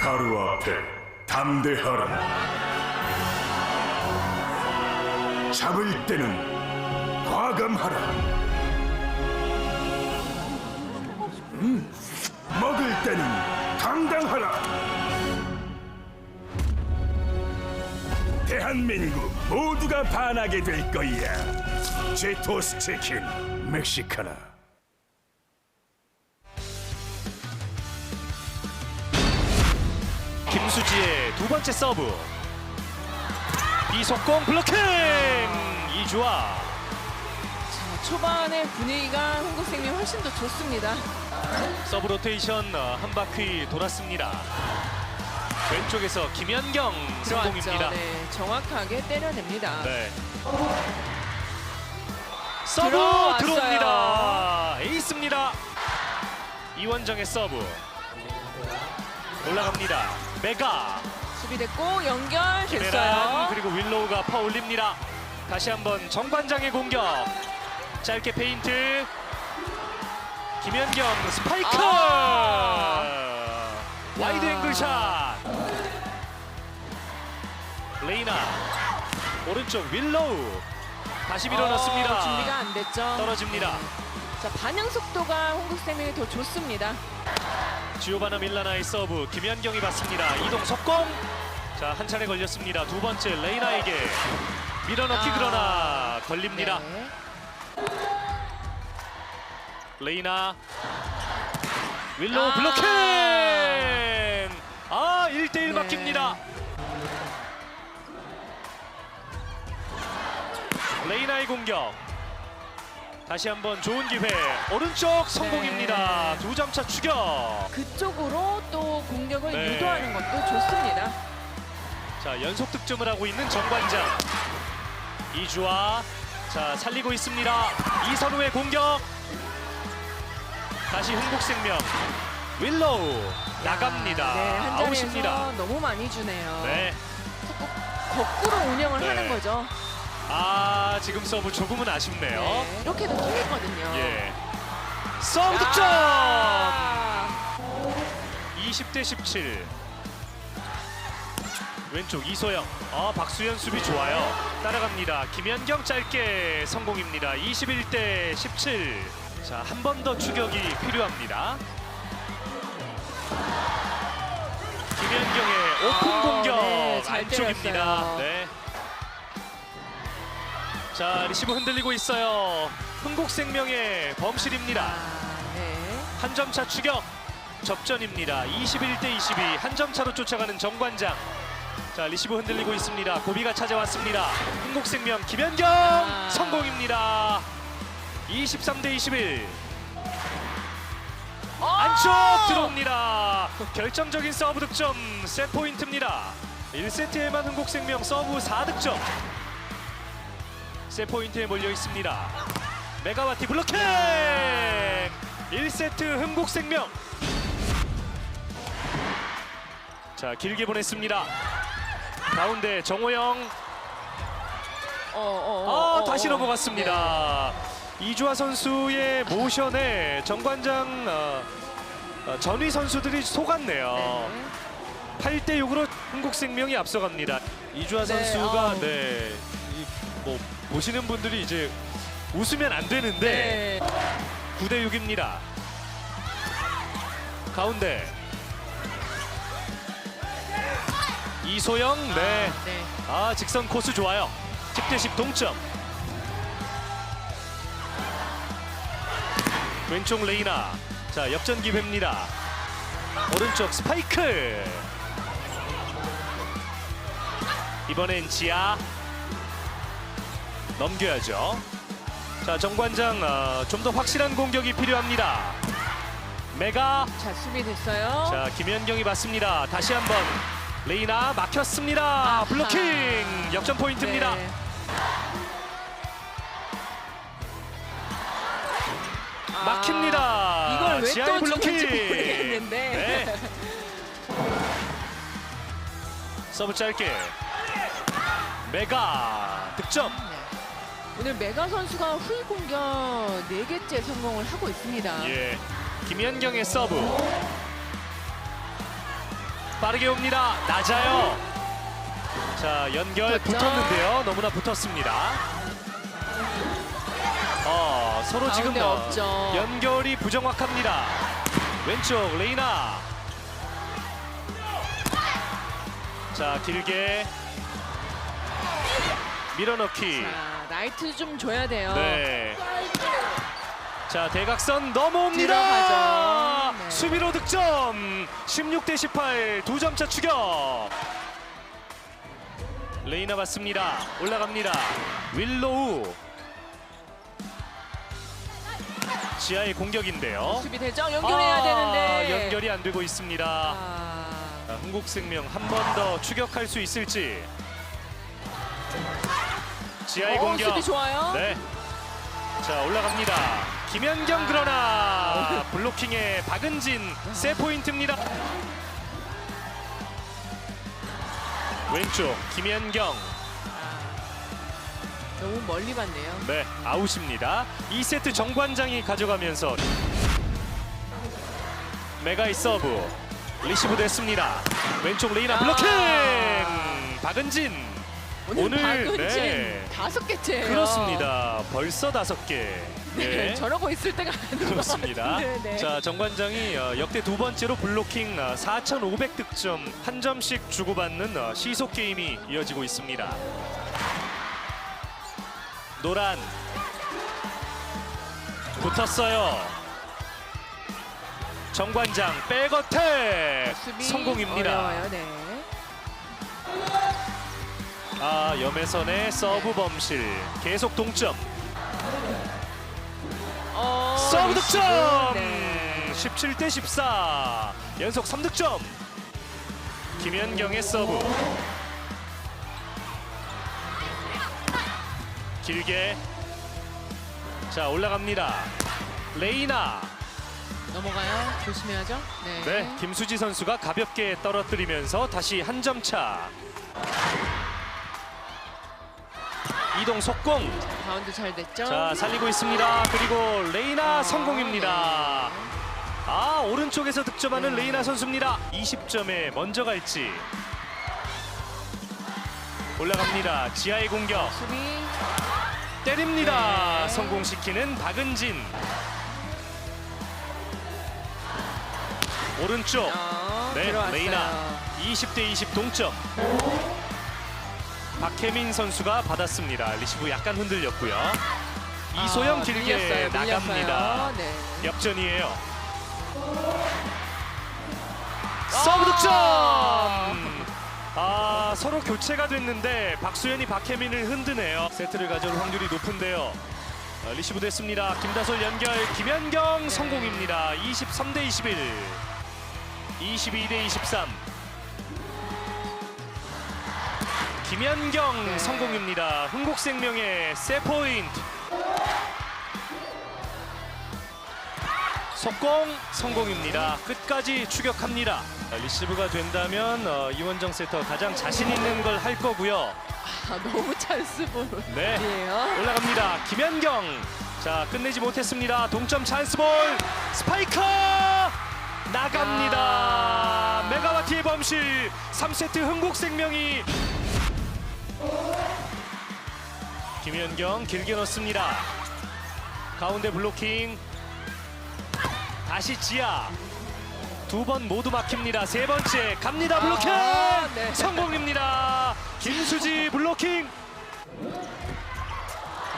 바로 앞에 담대하라. 잡을 때는 과감하라. 먹을 때는 당당하라. 대한민국 모두가 반하게 될 거야. 제토스 치킨 멕시카나. 김수지의 두 번째 서브. 비속공 블로킹! 이주아. 초반의 분위기가 흥국생명 훨씬 더 좋습니다. 서브 로테이션 한 바퀴 돌았습니다. 왼쪽에서 김연경 성공입니다. 들어왔죠. 네, 정확하게 때려냅니다. 네. 서브 들어왔어요. 들어옵니다. 에이스입니다. 이원정의 서브. 올라갑니다. 메가. 수비됐고 연결 김혜란 됐어요. 그리고 윌로우가 퍼올립니다. 다시 한번 정관장의 공격. 짧게 페인트. 김연경 스파이크. 와이드 앵글샷. 레이나 오른쪽 윌로우 다시 밀어넣습니다. 준비가 안 됐죠. 떨어집니다. 자, 반응 속도가 흥국생명이 더 좋습니다. 지오바나 밀라나의 서브. 김연경이 받습니다. 이동 속공. 자, 한 차례 걸렸습니다. 두 번째 레이나에게 밀어넣기 그러나 걸립니다. 네. 레이나 윌로우 블로킹. 1대1 맡깁니다. 레이나의 공격. 다시 한번 좋은 기회. 오른쪽 성공입니다. 두 점 차 추격. 그쪽으로 또 공격을 네. 유도하는 것도 좋습니다. 자, 연속 득점을 하고 있는 정관장. 이주아. 자, 살리고 있습니다. 이선우의 공격. 다시 흥국생명. 윌로우 나갑니다. 네, 한 아웃입니다. 자리에서 너무 많이 주네요. 네. 거꾸로 운영을 네. 하는 거죠. 지금 서브 조금은 아쉽네요. 네, 이렇게도 통했거든요. 예. 서브 득점! 아, 20대 17. 왼쪽 이소영. 박수현 수비 좋아요. 따라갑니다. 김연경 짧게 성공입니다. 21대 17. 자, 한 번 더 추격이 필요합니다. 김연경의 오픈 공격. 네, 잘 안쪽입니다. 때렸어요. 네. 자, 리시브 흔들리고 있어요. 흥국생명의 범실입니다. 네. 한 점 차 추격. 접전입니다. 21대 22. 한 점 차로 쫓아가는 정관장. 자, 리시브 흔들리고 있습니다. 고비가 찾아왔습니다. 흥국생명 김연경 성공입니다. 23대 21. 안쪽 들어옵니다. 결정적인 서브 득점. 셋 포인트입니다. 1세트에만 흥국생명 서브 4득점. 셋 포인트에 몰려 있습니다. 메가와티 블로킹. 1세트 흥국생명. 자, 길게 보냈습니다. 가운데 정호영. 다시 넘어갔습니다. 이주아 선수의 모션에 정관장 전위 선수들이 속았네요. 8대 6으로 흥국생명이 앞서갑니다. 이주아 선수가 뭐 보시는 분들이 이제 웃으면 안 되는데 9대 6입니다. 가운데 이소영. 네. 직선 코스 좋아요. 10대 10 동점. 왼쪽 레이나. 자, 역전 기회입니다. 오른쪽 스파이크. 이번엔 지아. 넘겨야죠. 자, 정관장 좀 더 확실한 공격이 필요합니다. 메가. 자, 수비됐어요. 자, 김연경이 받습니다. 다시 한번 레이나 막혔습니다. 블로킹. 역전 포인트입니다. 네. 막힙니다. 이걸 왜 지하의 또 블로킹. 주는지 모르겠는데. 네. 서브 짧게. 메가 득점. 오늘 메가 선수가 후위 공격 4개째 성공을 하고 있습니다. 예. 김연경의 서브. 빠르게 옵니다. 낮아요. 자, 연결 붙었죠? 붙었는데요. 너무나 붙었습니다. 서로 지금 가운데 없죠. 연결이 부정확합니다. 왼쪽 레이나. 자, 길게 밀어넣기. 자, 나이트 좀 줘야 돼요. 네. 자, 대각선 넘어옵니다. 들어가죠. 네. 수비로 득점. 16대 18, 2점 차 추격. 레이나 받습니다. 올라갑니다. 윌로우. 지하의 공격인데요. 수비 되죠? 연결해야 되는데. 연결이 안 되고 있습니다. 자, 흥국생명 한 번 더 추격할 수 있을지. 지하의 공격. 수비 좋아요. 네. 자, 올라갑니다. 김연경 그러나 블로킹에 박은진 세 포인트입니다. 왼쪽 김연경. 너무 멀리 봤네요. 네, 아웃입니다. 2세트 정관장이 가져가면서 메가이 서브 리시브 됐습니다. 왼쪽 레이나 블로킹. 박은진. 오늘, 박은진 네. 5개째예요. 그렇습니다. 벌써 5개. 네, 저러고 있을 때가 아닌 그렇습니다. 네, 네. 자, 정관장이 역대 2번째로 블로킹 4,500득점 한 점씩 주고받는 시속 게임이 이어지고 있습니다. 노란 붙었어요. 정관장 백어택 수비 성공입니다. 어려워요. 네. 염혜선의 서브 범실 계속 동점. 서브 리시브. 득점. 네. 17대 14 연속 3득점. 김연경의 서브 길게. 자, 올라갑니다. 레이나. 넘어가요. 조심해야죠. 네. 네, 김수지 선수가 가볍게 떨어뜨리면서 다시 한 점 차. 이동 속공. 바운드 잘 됐죠. 자, 살리고 있습니다. 그리고 레이나 성공입니다. 네. 오른쪽에서 득점하는 레이나 선수입니다. 20점에 먼저 갈지. 올라갑니다. 지하의 공격. 수비. 때립니다. 네. 성공시키는 박은진. 오른쪽. 네, 들어왔어요. 레이나. 20대 20 동점. 박혜민 선수가 받았습니다. 리시브 약간 흔들렸고요. 이소영 길게 밀렸어요. 나갑니다. 네. 역전이에요. 서브 득점! 서로 교체가 됐는데 박수현이 박혜민을 흔드네요. 세트를 가져올 확률이 높은데요. 리시브 됐습니다. 김다솔 연결, 김연경 성공입니다. 23대 21, 22대 23. 김연경 네. 성공입니다. 흥국생명의 세 포인트. 속공 성공입니다. 끝까지 추격합니다. 리시브가 된다면 이원정 세터 가장 자신 있는 걸 할 거고요. 너무 찬스볼이에요. 네, 올라갑니다. 김연경. 자, 끝내지 못했습니다. 동점 찬스볼. 스파이커 나갑니다. 메가와티의 범실. 3세트 흥국생명이. 김연경 길게 넣습니다. 가운데 블로킹. 다시 지하. 2번 모두 막힙니다. 3번째 갑니다. 블로킹. 네. 성공입니다. 김수지 블로킹.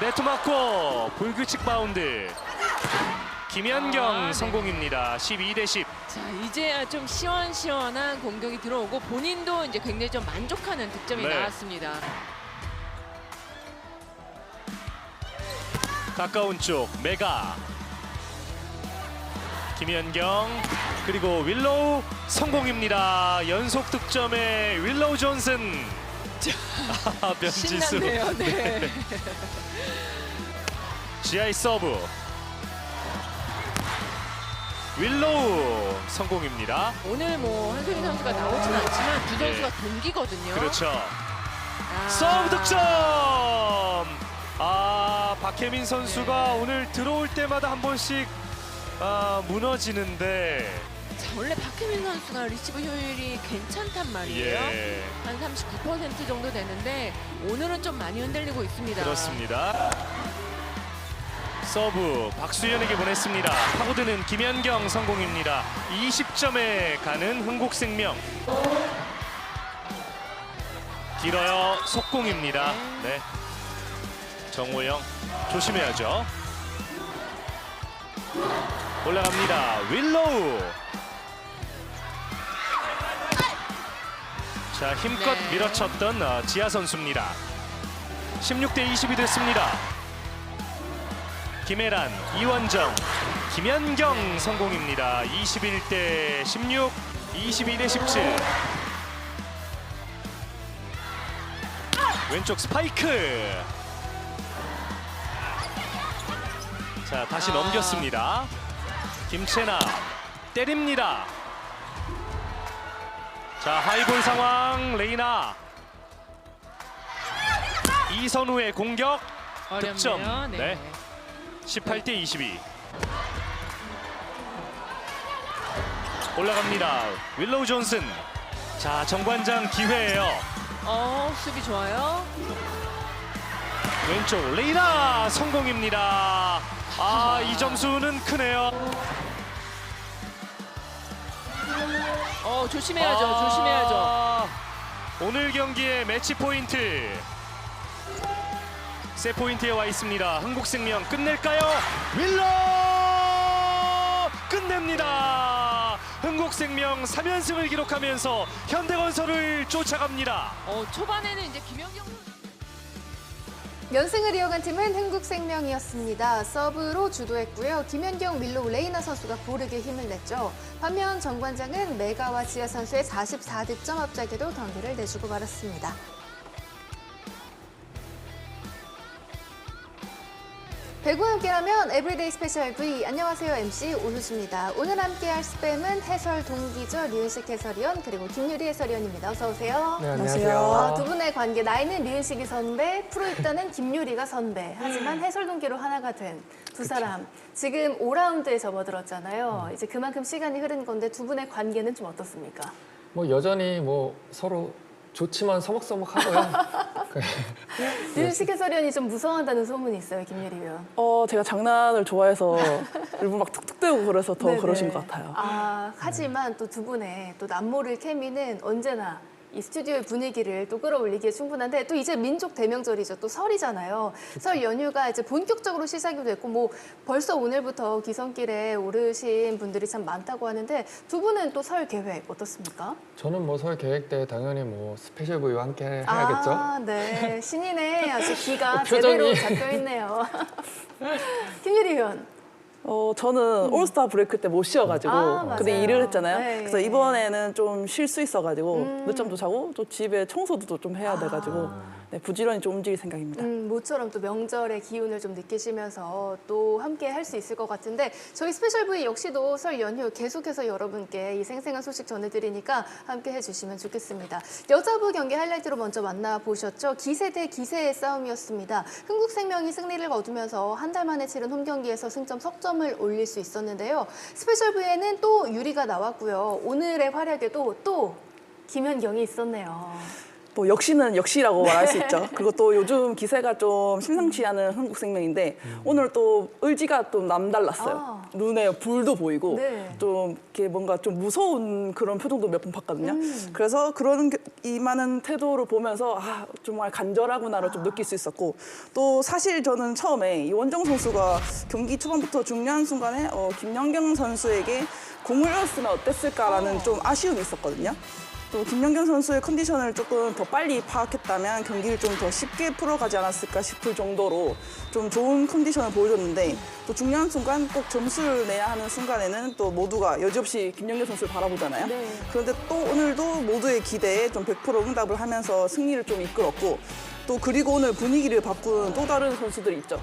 네트 맞고 불규칙 바운드. 김연경 네. 성공입니다. 12대 10. 자, 이제야 좀 시원시원한 공격이 들어오고 본인도 이제 굉장히 좀 만족하는 득점이 네. 나왔습니다. 가까운 쪽 메가. 김연경 그리고 윌로우 성공입니다. 연속 득점에 윌로우 존슨. 변지수. 신났네요. 네. 지하의 서브. 윌로우 성공입니다. 오늘 뭐 한소희 선수가 나오진 않지만 두 선수가 동기거든요. 그렇죠. 서브 득점. 박혜민 선수가 오늘 들어올 때마다 한 번씩 무너지는데. 자, 원래 박 박혜민 선수가 리시브 효율이 괜찮단 말이에요. 예, 한 39% 정도 되는데 오늘은 좀 많이 흔들리고 있습니다. 그렇습니다. 서브 박수현에게 보냈습니다. 파고드는 김연경 성공입니다. 20점에 가는 흥국생명. 길어요. 속공입니다. 네. 정호영 조심해야죠. 올라갑니다. 윌로우. 자, 힘껏 네. 밀어쳤던 지아 선수입니다. 16대 20이 됐습니다. 김혜란, 이원정, 김연경 성공입니다. 21대 16, 22대 17. 왼쪽 스파이크. 자, 다시 넘겼습니다. 김채나 때립니다. 자, 하이볼 상황. 레이나. 이선우의 공격. 어렵네요. 득점. 네. 네. 18대 22. 올라갑니다. 윌로우 존슨. 자, 정관장 기회예요. 수비 좋아요. 왼쪽 레이나 성공입니다. 아, 이 점수는 크네요. 조심해야죠. 조심해야죠. 오늘 경기의 매치 포인트. 세 포인트에 와 있습니다. 흥국생명 끝낼까요? 윌로 끝냅니다. 흥국생명 3연승을 기록하면서 현대건설을 쫓아갑니다. 초반에는 이제 김연경 선수 연승을 이어간 팀은 흥국생명이었습니다. 서브로 주도했고요. 김연경, 윌로우, 레이나 선수가 고르게 힘을 냈죠. 반면 정관장은 메가와 지아 선수의 44득점 앞자기로 경기를 내주고 말았습니다. 배구와 함께라면 에브리데이 스페셜 V. 안녕하세요, MC 오효수입니다. 오늘 함께할 스팸은 해설 동기죠. 류은식 해설위원 그리고 김유리 해설위원입니다. 어서 오세요. 네, 안녕하세요. 두 분의 관계, 나이는 류은식이 선배, 프로입단은 김유리가 선배. 하지만 해설 동기로 하나가 된 두 사람. 지금 5라운드에 접어들었잖아요. 이제 그만큼 시간이 흐른 건데 두 분의 관계는 좀 어떻습니까? 뭐 여전히 뭐 서로 좋지만 서먹서먹하고요. 류은식 해설위원이 좀 무서워한다는 소문이 있어요, 김유리 위원. 제가 장난을 좋아해서 일부러 막 툭툭 대고 그래서 더 네네. 그러신 것 같아요. 하지만 또 두 분의 또 남모를 케미는 언제나 이 스튜디오의 분위기를 또 끌어올리기에 충분한데 또 이제 민족 대명절이죠. 또 설이잖아요. 설 연휴가 이제 본격적으로 시작이 됐고 뭐 벌써 오늘부터 귀성길에 오르신 분들이 참 많다고 하는데 두 분은 또 설 계획 어떻습니까? 저는 뭐 설 계획 때 당연히 뭐 스페셜 V와 함께 해야겠죠. 네. 신이네. 아주 기가 표정이. 제대로 잡혀 있네요. 김유리 위원. 저는 올스타 브레이크 때 못 쉬어가지고 맞아요. 근데 일을 했잖아요. 네. 그래서 이번에는 좀 쉴 수 있어가지고 늦잠도 자고 또 집에 청소도 좀 해야 돼가지고 네, 부지런히 좀 움직일 생각입니다. 모처럼 또 명절의 기운을 좀 느끼시면서 또 함께 할 수 있을 것 같은데 저희 스페셜 V 역시도 설 연휴 계속해서 여러분께 이 생생한 소식 전해드리니까 함께 해주시면 좋겠습니다. 여자부 경기 하이라이트로 먼저 만나보셨죠. 기세 대 기세의 싸움이었습니다. 흥국생명이 승리를 거두면서 한 달 만에 치른 홈경기에서 승점 석점을 올릴 수 있었는데요. 스페셜 V에는 또 유리가 나왔고요. 오늘의 활약에도 또 김연경이 있었네요. 뭐 역시는 역시라고 말할 수 있죠. 그리고 또 요즘 기세가 좀 심상치 않은 흥국생명인데 오늘 또 의지가 또 남달랐어요. 눈에 불도 보이고 네. 좀 이렇게 뭔가 좀 무서운 그런 표정도 몇 번 봤거든요. 그래서 그런 이만한 태도를 보면서 정말 간절하구나를 좀 느낄 수 있었고 또 사실 저는 처음에 이원정 선수가 경기 초반부터 중요한 순간에 김연경 선수에게 공을 얻었으면 어땠을까라는 좀 아쉬움이 있었거든요. 또 김연경 선수의 컨디션을 조금 더 빨리 파악했다면 경기를 좀 더 쉽게 풀어가지 않았을까 싶을 정도로 좀 좋은 컨디션을 보여줬는데 또 중요한 순간 꼭 점수를 내야 하는 순간에는 또 모두가 여지없이 김연경 선수를 바라보잖아요. 네. 그런데 또 오늘도 모두의 기대에 좀 100% 응답을 하면서 승리를 좀 이끌었고 또 그리고 오늘 분위기를 바꾼 또 다른 선수들이 있죠.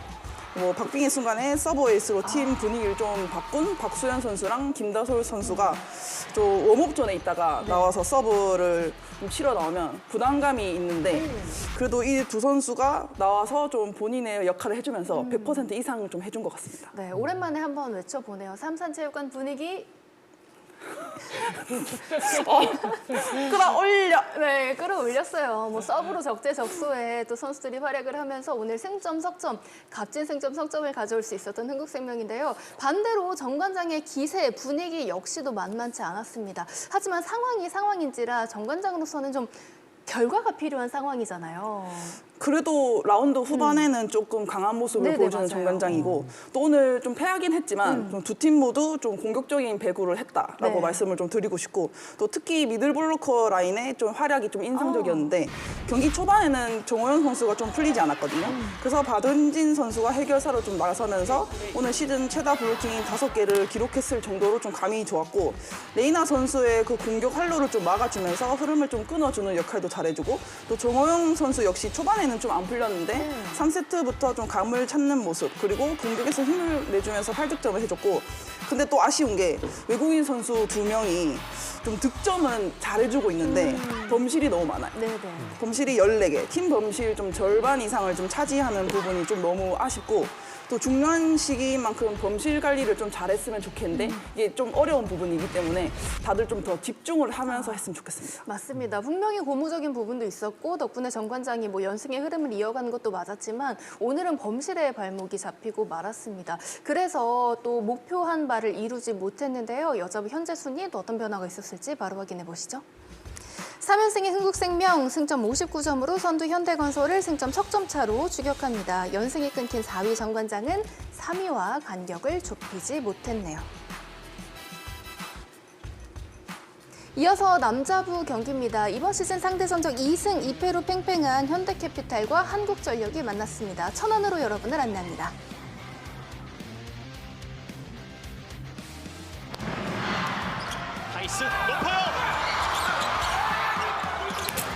뭐 박빙의 순간에 서브 에이스로 팀 분위기를 좀 바꾼 박수현 선수랑 김다솔 선수가 좀 웜업존에 있다가 나와서 서브를 좀 치러 나오면 부담감이 있는데 그래도 이 두 선수가 나와서 좀 본인의 역할을 해주면서 100% 이상 좀 해준 것 같습니다. 네, 오랜만에 한번 외쳐보네요. 삼산체육관 분위기 끌어올려. 네, 끌어올렸어요. 뭐 서브로 적재적소에 또 선수들이 활약을 하면서 오늘 승점, 석점, 값진 승점, 석점을 가져올 수 있었던 흥국생명인데요. 반대로 정관장의 기세, 분위기 역시도 만만치 않았습니다. 하지만 상황이 상황인지라 정관장으로서는 좀 결과가 필요한 상황이잖아요. 그래도 라운드 후반에는 조금 강한 모습을 네네, 보여주는 맞아요. 정관장이고 또 오늘 좀 패하긴 했지만 좀 두 팀 모두 좀 공격적인 배구를 했다라고 네. 말씀을 좀 드리고 싶고 또 특히 미들블로커 라인의 좀 활약이 좀 인상적이었는데 경기 초반에는 정호연 선수가 좀 풀리지 않았거든요. 그래서 박은진 선수가 해결사로 좀 나서면서 오늘 시즌 최다 블로킹인 5개를 기록했을 정도로 좀 감이 좋았고 레이나 선수의 그 공격 활로를 좀 막아주면서 흐름을 좀 끊어주는 역할도 잘해주고 또 정호영 선수 역시 초반에는 좀 안 풀렸는데 3세트부터 좀 감을 찾는 모습 그리고 공격에서 힘을 내주면서 8득점을 해줬고 근데 또 아쉬운 게 외국인 선수 2명이 좀 득점은 잘해주고 있는데 범실이 너무 많아요. 네네. 범실이 14개, 팀 범실 좀 절반 이상을 좀 차지하는 부분이 좀 너무 아쉽고 또 중요한 시기만큼 범실 관리를 좀 잘했으면 좋겠는데 이게 좀 어려운 부분이기 때문에 다들 좀 더 집중을 하면서 했으면 좋겠습니다. 맞습니다. 분명히 고무적인 부분도 있었고 덕분에 정관장이 뭐 연승의 흐름을 이어가는 것도 맞았지만 오늘은 범실에 발목이 잡히고 말았습니다. 그래서 또 목표한 바를 이루지 못했는데요. 여자부 현재 순위 또 어떤 변화가 있었을지 바로 확인해 보시죠. 3연승의 흥국생명 승점 59점으로 선두 현대건설을 승점 석점 차로 추격합니다. 연승이 끊긴 4위 정관장은 3위와 간격을 좁히지 못했네요. 이어서 남자부 경기입니다. 이번 시즌 상대 전적 2승 2패로 팽팽한 현대캐피탈과 한국전력이 만났습니다. 천안으로 여러분을 안내합니다. 타이스 높아요.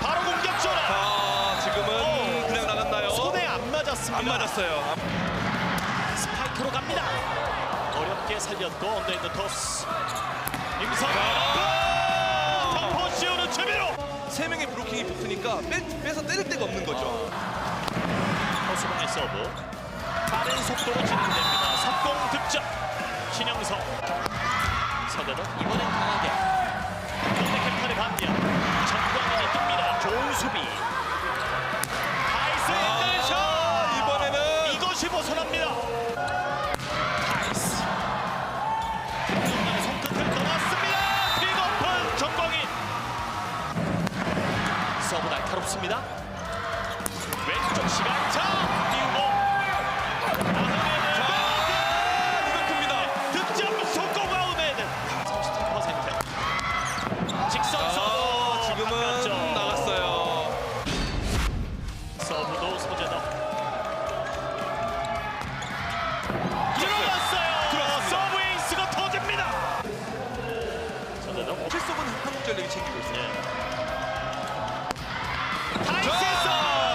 바로 공격 전환. 지금은 그냥 나갔나요? 손에 안 맞았습니다. 안 맞았어요. 스파이크로 갑니다. 어렵게 살렸고 언더핸드 토스. 임성민 점퍼 씌우는 최민호. 3명의 브로킹이 붙으니까 빼서 때릴 데가 없는 거죠. 허수봉의 서브. 빠른 속도로 진행됩니다. 석공 득점. 신영석. 서대도 이번엔 강하게. 현대캐피탈의 반격. 전광현이 뜹니다. 좋은 수비. 타이스 엔드샷. 이번에는 이것이 벗어납니다. 타이스. 중간에 손끝을 떠났습니다. 빅오픈 전광인. 서브 날카롭습니다. 왼쪽 시간차. 띄우고. 아흐메드. 득점 성공 아웃메드. 33%. 직선 서브. 지금은 바깥쪽. 나갔어요. 서브도 소재덕. 들어갔어요. 서브 에이스가 터집니다. 소재덕. 실속은 한국전력이 챙기고 있어요. 타이스에서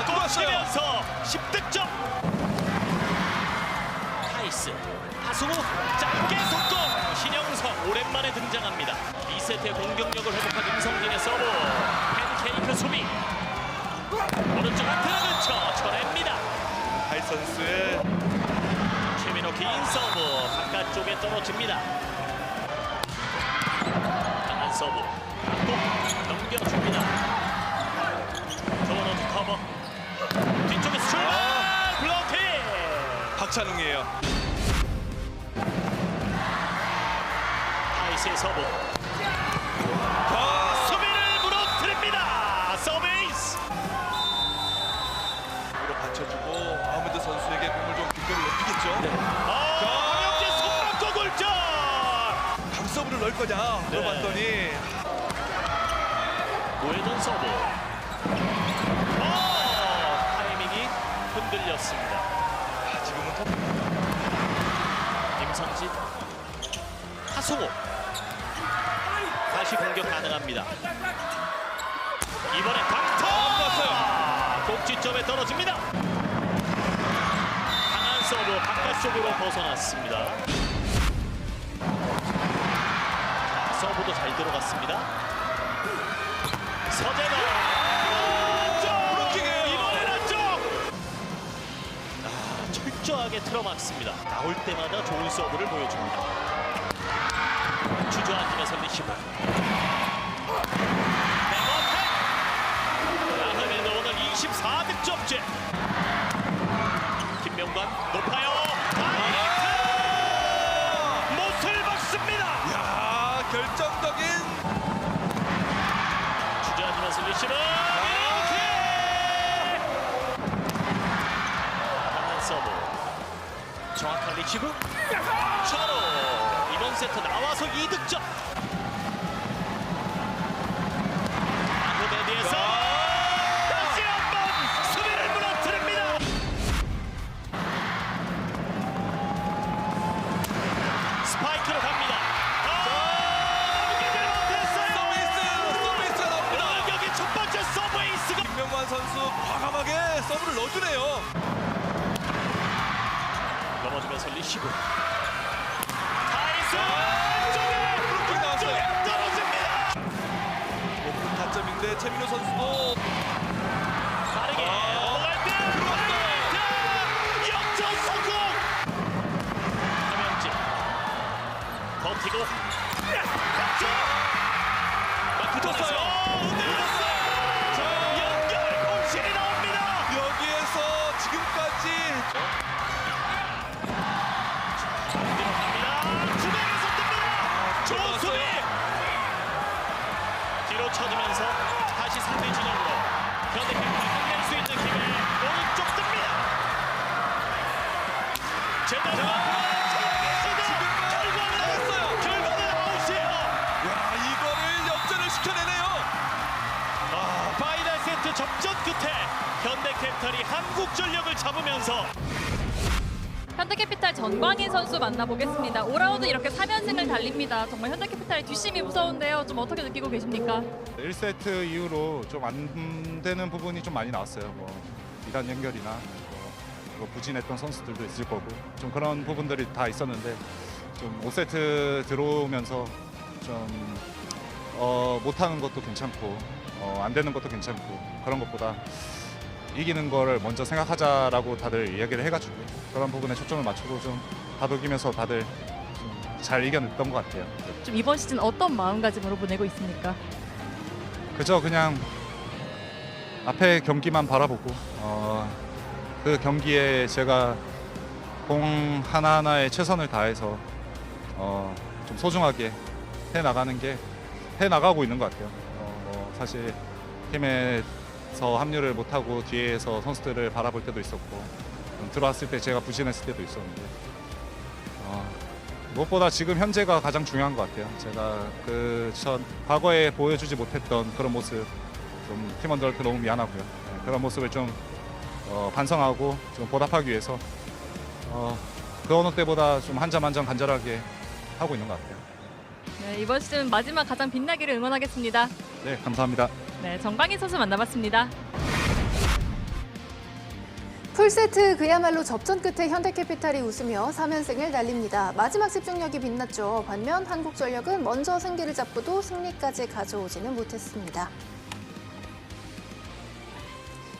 들어왔어요. 꽂히면서 10득점. 타이스. 하승우 짧게 속공. 신영석 오랜만에 등장합니다. 2세트의 공격력을 회복한 임성진의 서브. 팬케이크 수비. 오른쪽 앞에 근처 쳐냅니다. 하이 선수의 최민호 긴 서브 바깥쪽에 떨어집니다. 강한 서브 꼭 넘겨줍니다. 조원호트 커버 뒤쪽에서 출발 블로킹. 박찬웅이에요. 타이스의 서브 수비를 무너뜨립니다. 서베이스. 으로 받쳐주고 아흐메드 선수에게 공을 좀 빈도를 높이겠죠. 강영재 손막고 골절. 강서브를 넣을 거냐 물어봤더니 오해전 서브. 타이밍이 흔들렸습니다. 지금은 톱. 김성진, 하승우. 다시 공격 가능합니다. 이번에 강타. 복지점에 떨어집니다. 강한 서브 바깥쪽으로 벗어났습니다. 서브도 잘 들어갔습니다. 서재가 브로킹이에요. 이번엔 안쪽. 철저하게 틀어막습니다. 나올 때마다 좋은 서브를 보여줍니다. 주저앉으면서 리시브. 백어택. 야흐메드 오늘 24득점째. 김명관 높아요. 다이렉트. 못을 박습니다. 야, 결정적인 주저앉으면서 리시브. 강한 서브. 정확한 리시브. 차로 이번 세트 나와서 2득점. 아흐메드에서 다시 한번 수비를 무너뜨립니다. 스파이크로 갑니다. 넘기질 못했어요. 서비스가 나옵니다. 오늘 경기 첫 번째 서브 에이스가. 김명관 선수 과감하게 서브를 넣어주네요. 넘어지면서 리시브. 타이슨 안쪽에 떨어집니다. 높은 타점인데 최민호 선수도 빠르게 넘어갈 때 다이렉트 역전 성공. 함영진 버티고 왼쪽 마크 줬어요. 연결 공신이 나옵니다. 여기에서 지금까지 들어갑니다. 주변에서 뜹니다. 좋은 수비. 뒤로 쳐주면서 다시 상대 진영으로 현대캐피탈 끝낼 수 있는 기회. 오른쪽 뜹니다. 제대로 결과는 아웃이에요. 야, 이거를 역전을 시켜내네요. 파이널 세트 접전 끝에 현대캐피탈이 한국전력을 잡으면서 현대캐피탈 전광인 선수 만나보겠습니다. 5라운드 이렇게 3연승을 달립니다. 정말 현대캐피탈의 뒷심이 무서운데요. 좀 어떻게 느끼고 계십니까? 1세트 이후로 좀 안 되는 부분이 좀 많이 나왔어요. 뭐 이단 연결이나 뭐 부진했던 선수들도 있을 거고 좀 그런 부분들이 다 있었는데 좀 5세트 들어오면서 좀 못하는 것도 괜찮고 안 되는 것도 괜찮고 그런 것보다 이기는 거를 먼저 생각하자라고 다들 이야기를 해가지고 그런 부분에 초점을 맞추고 좀 다독이면서 다들 좀 잘 이겨냈던 것 같아요. 좀 이번 시즌 어떤 마음가짐으로 보내고 있습니까? 그저 그냥 앞에 경기만 바라보고 그 경기에 제가 공 하나하나에 최선을 다해서 좀 소중하게 해나가고 있는 것 같아요. 사실 팀에서 합류를 못하고 뒤에서 선수들을 바라볼 때도 있었고 들어왔을 때 제가 부진했을 때도 있었는데 무엇보다 지금 현재가 가장 중요한 것 같아요. 제가 과거에 보여주지 못했던 그런 모습 좀 팀원들한테 너무 미안하고요. 그런 모습을 좀 반성하고 좀 보답하기 위해서 그 어느 때보다 좀 한 점 한 점 간절하게 하고 있는 것 같아요. 네, 이번 시즌 마지막 가장 빛나기를 응원하겠습니다. 네, 감사합니다. 네, 전광인 선수 만나봤습니다. 풀세트 그야말로 접전 끝에 현대캐피탈이 웃으며 3연승을 달립니다. 마지막 집중력이 빛났죠. 반면 한국전력은 먼저 승기를 잡고도 승리까지 가져오지는 못했습니다.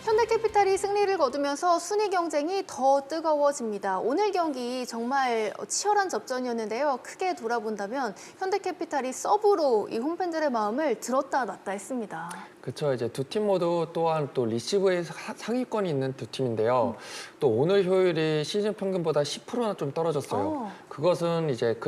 현대캐피탈이 승리를 거두면서 순위 경쟁이 더 뜨거워집니다. 오늘 경기 정말 치열한 접전이었는데요. 크게 돌아본다면 현대캐피탈이 서브로 이 홈팬들의 마음을 들었다 놨다 했습니다. 그렇죠. 이제 두 팀 모두 또한 또 리시브에 상위권이 있는 두 팀인데요. 또 오늘 효율이 시즌 평균보다 10%나 좀 떨어졌어요. 그것은 이제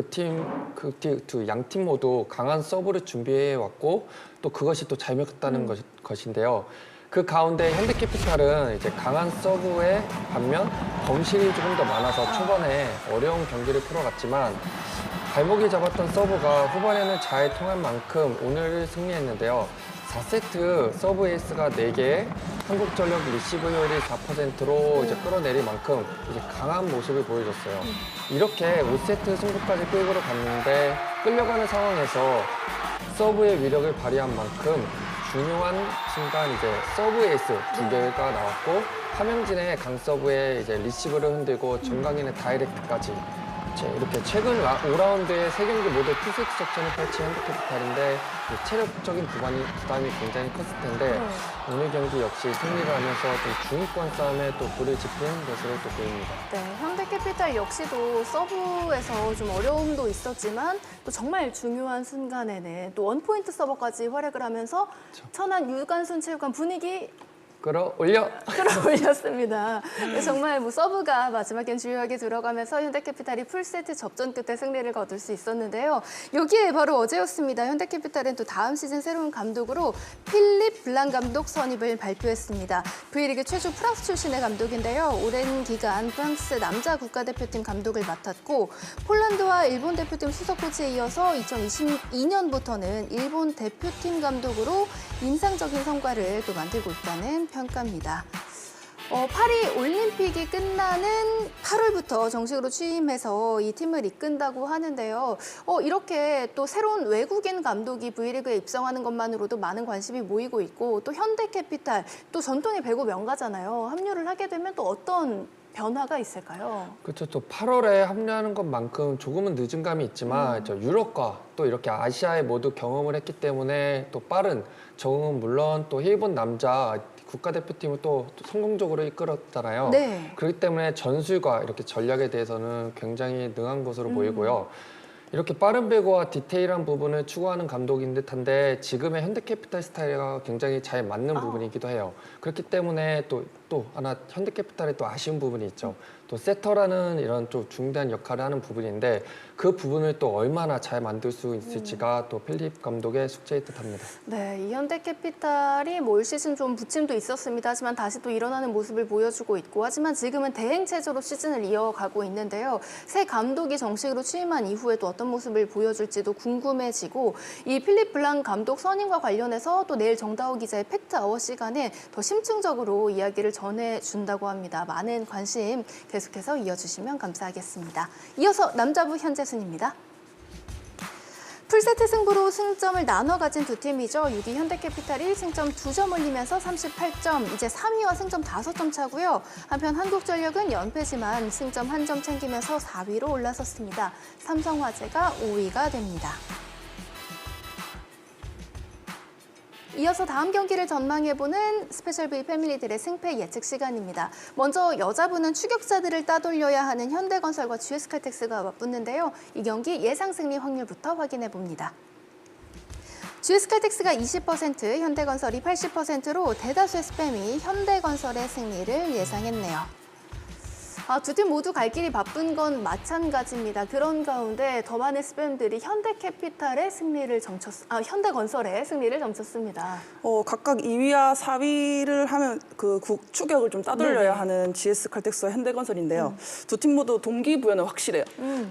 양 팀 모두 강한 서브를 준비해 왔고 또 그것이 또 잘 먹혔다는 것인데요. 그 가운데 현대캐피탈은 이제 강한 서브에 반면 범실이 조금 더 많아서 초반에 어려운 경기를 풀어갔지만 발목이 잡았던 서브가 후반에는 잘 통한 만큼 오늘 승리했는데요. 4세트 서브 에이스가 4개, 한국전력 리시브 효율이 4%로 이제 끌어내릴 만큼 이제 강한 모습을 보여줬어요. 이렇게 5세트 승부까지 끌고 갔는데 끌려가는 상황에서 서브의 위력을 발휘한 만큼 중요한 순간 이제 서브 에이스 2개가 나왔고 함영진의 강 서브에 이제 리시브를 흔들고 전광인의 다이렉트까지 이렇게 최근 5라운드에 3경기 모두 풀세트 작전을 펼친 현대캐피탈인데 체력적인 부담이 굉장히 컸을 텐데 오늘 경기 역시 승리를 하면서 좀 중위권 싸움에 또 불을 지핀 것으로 또 보입니다. 네, 현대캐피탈 역시도 서브에서 좀 어려움도 있었지만 또 정말 중요한 순간에는 또 원포인트 서버까지 활약을 하면서 천안 유관순 체육관 분위기 끌어올렸습니다. 정말 뭐 서브가 마지막엔 주요하게 들어가면서 현대캐피탈이 풀세트 접전 끝에 승리를 거둘 수 있었는데요. 여기에 바로 어제였습니다. 현대캐피탈은 또 다음 시즌 새로운 감독으로 필립 블랑 감독 선임을 발표했습니다. V리그 최초 프랑스 출신의 감독인데요. 오랜 기간 프랑스 남자 국가대표팀 감독을 맡았고 폴란드와 일본 대표팀 수석 코치에 이어서 2022년부터는 일본 대표팀 감독으로 인상적인 성과를 또 만들고 있다는 평가입니다. 파리 올림픽이 끝나는 8월부터 정식으로 취임해서 이 팀을 이끈다고 하는데요. 이렇게 또 새로운 외국인 감독이 V리그에 입성하는 것만으로도 많은 관심이 모이고 있고 또 현대캐피탈, 또 전통의 배구 명가잖아요. 합류를 하게 되면 또 어떤 변화가 있을까요? 그렇죠. 또 8월에 합류하는 것만큼 조금은 늦은 감이 있지만 유럽과 또 이렇게 아시아에 모두 경험을 했기 때문에 또 빠른 적응은 물론 또 일본 남자 국가대표팀을 또 성공적으로 이끌었잖아요. 네. 그렇기 때문에 전술과 이렇게 전략에 대해서는 굉장히 능한 것으로 보이고요. 이렇게 빠른 배구와 디테일한 부분을 추구하는 감독인 듯한데 지금의 현대캐피탈 스타일과 굉장히 잘 맞는 부분이기도 해요. 그렇기 때문에 또 하나 현대캐피탈의 또 아쉬운 부분이 있죠. 또 세터라는 이런 좀 중대한 역할을 하는 부분인데 그 부분을 또 얼마나 잘 만들 수 있을지가 또 필립 감독의 숙제일 듯합니다. 네, 이 현대캐피탈이 올 시즌 좀 부침도 있었습니다. 하지만 다시 또 일어나는 모습을 보여주고 있고 하지만 지금은 대행 체제로 시즌을 이어가고 있는데요. 새 감독이 정식으로 취임한 이후에 또 어떤 모습을 보여줄지도 궁금해지고 이 필립 블랑 감독 선임과 관련해서 또 내일 정다호 기자의 팩트 아워 시간에 더 심층적으로 이야기를 전해준다고 합니다. 많은 관심 계속해서 이어주시면 감사하겠습니다. 이어서 남자부 현재 순입니다. 풀세트 승부로 승점을 나눠 가진 두 팀이죠. 6위 현대캐피탈이 승점 2점 올리면서 38점, 이제 3위와 승점 5점 차고요. 한편 한국전력은 연패지만 승점 1점 챙기면서 4위로 올라섰습니다. 삼성화재가 5위가 됩니다. 이어서 다음 경기를 전망해보는 스페셜 V 패밀리들의 승패 예측 시간입니다. 먼저 여자부는 추격자들을 따돌려야 하는 현대건설과 GS칼텍스가 맞붙는데요. 이 경기 예상 승리 확률부터 확인해봅니다. GS칼텍스가 20%, 현대건설이 80%로 대다수의 스팸이 현대건설의 승리를 예상했네요. 두 팀 모두 갈 길이 바쁜 건 마찬가지입니다. 그런 가운데 더 많은 스팸들이 현대캐피탈의 승리를 현대건설의 승리를 점쳤습니다. 각각 2위와 4위를 하면 그 추격을 좀 따돌려야 하는 GS칼텍스와 현대건설인데요. 두 팀 모두 동기부여는 확실해요.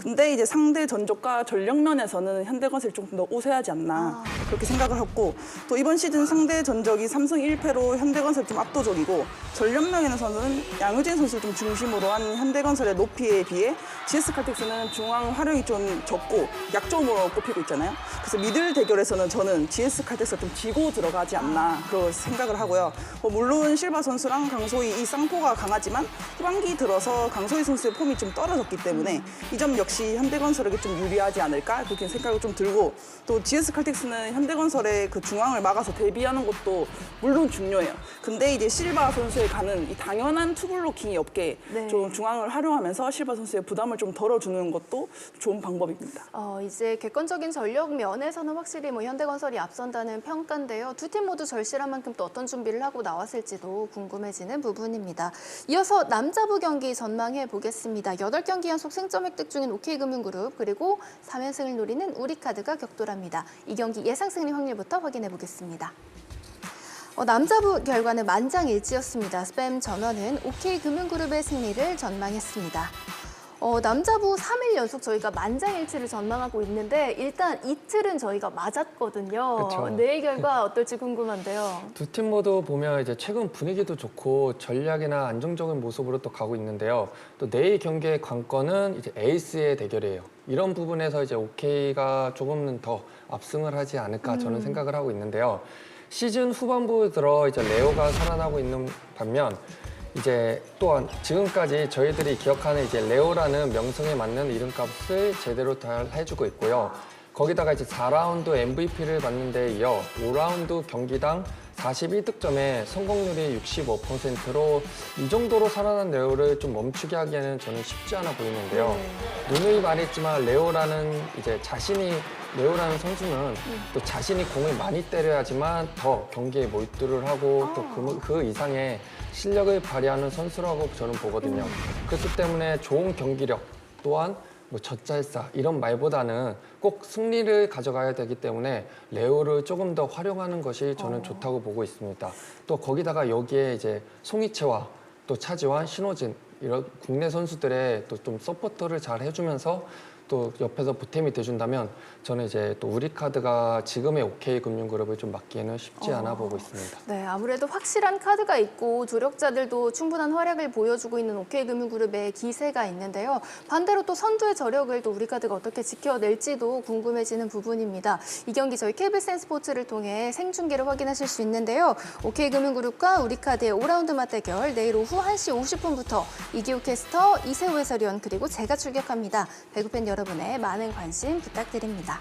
근데 이제 상대 전적과 전력 면에서는 현대건설이 조금 더 우세하지 않나 그렇게 생각을 했고 또 이번 시즌 상대 전적이 삼성 1패로 현대건설이 좀 압도적이고 전력 면에서는 양효진 선수를 좀 중심으로 한 현대건설의 높이에 비해 GS칼텍스는 중앙 활용이 좀 적고 약점으로 꼽히고 있잖아요. 그래서 미들 대결에서는 저는 GS칼텍스가 좀 지고 들어가지 않나 그런 생각을 하고요. 물론 실바 선수랑 강소희 이 쌍포가 강하지만 후반기 들어서 강소희 선수의 폼이 좀 떨어졌기 때문에 이 점 역시 현대건설에게 좀 유리하지 않을까 그렇게 생각이 좀 들고 또 GS칼텍스는 현대건설의 그 중앙을 막아서 대비하는 것도 물론 중요해요. 근데 이제 실바 선수에 가는 이 당연한 투블로킹이 없게 좀 중앙을 활용하면서 실바 선수의 부담을 좀 덜어주는 것도 좋은 방법입니다. 이제 객관적인 전력 면에서는 확실히 현대건설이 앞선다는 평가인데요. 두 팀 모두 절실한 만큼 또 어떤 준비를 하고 나왔을지도 궁금해지는 부분입니다. 이어서 남자부 경기 전망해 보겠습니다. 8경기 연속 승점 획득 중인 OK금융그룹 그리고 3연승을 노리는 우리카드가 격돌합니다. 이 경기 예상 승리 확률부터 확인해 보겠습니다. 남자부 결과는 만장일치였습니다. 스팸 전원은 OK금융그룹의 승리를 전망했습니다. 남자부 3일 연속 저희가 만장일치를 전망하고 있는데 일단 이틀은 저희가 맞았거든요. 그쵸. 내일 결과 어떨지 궁금한데요. 두 팀 모두 보면 이제 최근 분위기도 좋고 전략이나 안정적인 모습으로 또 가고 있는데요. 또 내일 경기의 관건은 이제 에이스의 대결이에요. 이런 부분에서 이제 OK가 조금은 더 압승을 하지 않을까 저는 생각을 하고 있는데요. 시즌 후반부 들어 이제 레오가 살아나고 있는 반면 이제 또한 지금까지 저희들이 기억하는 이제 레오라는 명성에 맞는 이름값을 제대로 잘 해주고 있고요. 거기다가 이제 4라운드 MVP를 받는 데 이어 5라운드 경기당 41득점에 성공률이 65%로 이 정도로 살아난 레오를 좀 멈추게 하기에는 저는 쉽지 않아 보이는데요. 누누이 말했지만 레오라는 선수는 또 자신이 공을 많이 때려야지만 더 경기에 몰두를 하고 또 그 이상의 실력을 발휘하는 선수라고 저는 보거든요. 그렇기 때문에 좋은 경기력 또한 뭐 젖잘싸 이런 말보다는 꼭 승리를 가져가야 되기 때문에 레오를 조금 더 활용하는 것이 저는 좋다고 보고 있습니다. 또 거기다가 여기에 이제 송이채와 또 차지완, 신호진 이런 국내 선수들의 또 좀 서포터를 잘 해주면서 또 옆에서 보탬이 돼준다면 저는 이제 또 우리카드가 지금의 OK금융그룹을 좀 막기에는 쉽지 않아 보고 있습니다. 네, 아무래도 확실한 카드가 있고 조력자들도 충분한 활약을 보여주고 있는 OK금융그룹의 기세가 있는데요. 반대로 또 선두의 저력을 또 우리카드가 어떻게 지켜낼지도 궁금해지는 부분입니다. 이 경기 저희 KBS N스포츠를 통해 생중계를 확인하실 수 있는데요. OK금융그룹과 우리카드의 5라운드 맞대결 내일 오후 1시 50분부터 이기호 캐스터, 이세호 해설위원 그리고 제가 출격합니다. 배구팬 여러분의 많은 관심 부탁드립니다.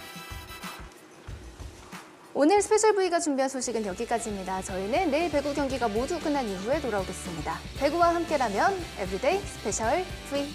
오늘 스페셜 V가 준비한 소식은 여기까지입니다. 저희는 내일 배구 경기가 모두 끝난 이후에 돌아오겠습니다. 배구와 함께라면 에브리데이 스페셜 V.